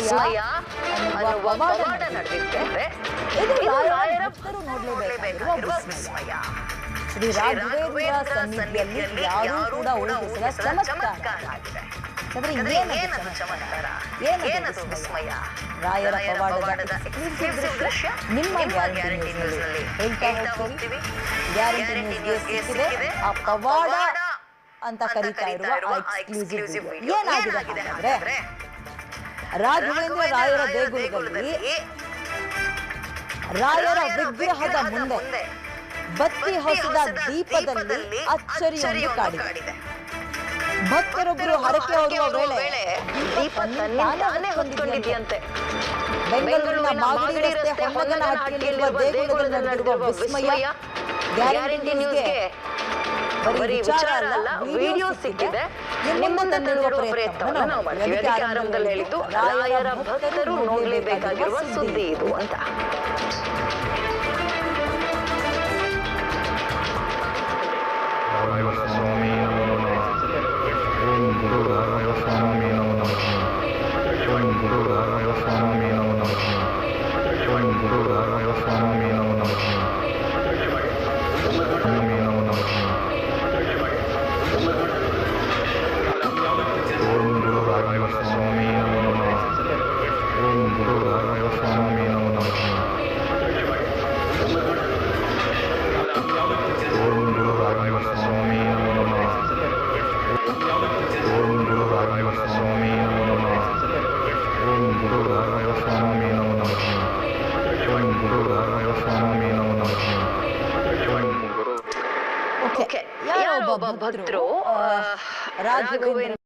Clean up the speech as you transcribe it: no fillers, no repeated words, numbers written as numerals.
ವಿಸ್ಮಯ ಅನ್ನುವ ಪವಾಡ ನಡೆದಿದೆ. ಇದು ರಾಯರ ಭಕ್ತರು ನೋಡಲೇಬೇಕಾಗಿರುವ ವಿಸ್ಮಯ. ಶ್ರೀ ರಾಘವೇಂದ್ರ ಸನ್ನಿಧಿಯಲ್ಲಿ ಯಾರೂ ಕೂಡ ಊಹಿಸದ ಚಮತ್ಕಾರ ಆಗಿದೆ. ಏನದು ಚಮತ್ಕಾರ, ಏನದು ವಿಸ್ಮಯ? ರಾಯರ ಪವಾಡದ ಎಕ್ಸ್ಕ್ಲೂಸಿವ್ ದೃಶ್ಯ ನಿಮ್ಮ ಗ್ಯಾರಂಟಿ ನ್ಯೂಸ್ನಲ್ಲಿ ಹೇಳ್ತಾ ಹೋಗ್ತೀವಿ. ಗ್ಯಾರಂಟಿ ನ್ಯೂಸ್ಗೆ ಸಿಕ್ಕಿದೆ ಆ ಪವಾಡ ಅಂತ ಕರೀತಾ ಇರುವ ಎಕ್ಸ್ಕ್ಲೂಸಿವ್ ವಿಡಿಯೋ. ಏನಾಗಿದೆ ಅಂದ್ರೆ, ರಾಘವೇಂದ್ರ ರಾಯರ ದೇಗುಲದಲ್ಲಿ ರಾಯರ ವಿಗ್ರಹದ ಮುಂದೆ ಬತ್ತಿ ಹೊಸದ ದೀಪದಲ್ಲಿ ಅಚ್ಚರಿಯೊಂದು ಕಾಡಿದೆ. ಭಕ್ತರೊಬ್ಬರು ಹರಕೆ ಹೊರುವ ವೇಳೆ ದೀಪ ತನ್ನಿಂದಾನೇ ಹೊತ್ಕೊಂಡಿದೆಯಂತೆ. ಬೆಂಗಳೂರಿನ ಮಾಗಡಿ ರಸ್ತೆ ಹೊನ್ನಗನಹಟ್ಟಿಯಲ್ಲಿರುವ ದೇಗುಲದಲ್ಲಿ ನಡೆದಿರುವ ವಿಸ್ಮಯ ಗ್ಯಾರಂಟಿ ನ್ಯೂಸ್ಗೆ ಬರೀ ವಿಚಾರ ಅಲ್ಲ, ವಿಡಿಯೋ ಸಿಕ್ಕಿದೆ. ನಿಮ್ಮ ತಂದಿರುವ ಪ್ರಯತ್ನವನ್ನು ನಾವು ಮಾಡ್ತೀವಿ. ಅದಕ್ಕೆ ಆರಂಭದಲ್ಲಿ ಹೇಳಿದ್ದು ರಾಯರ ಭಕ್ತರು ನೋಡಲೇಬೇಕಾಗಿರುವ ಸುದ್ದಿ ಇದು ಅಂತ. ಯಾರೊಬ್ಬ ಭಕ್ತರು ರಾಘವೇಂದ್ರ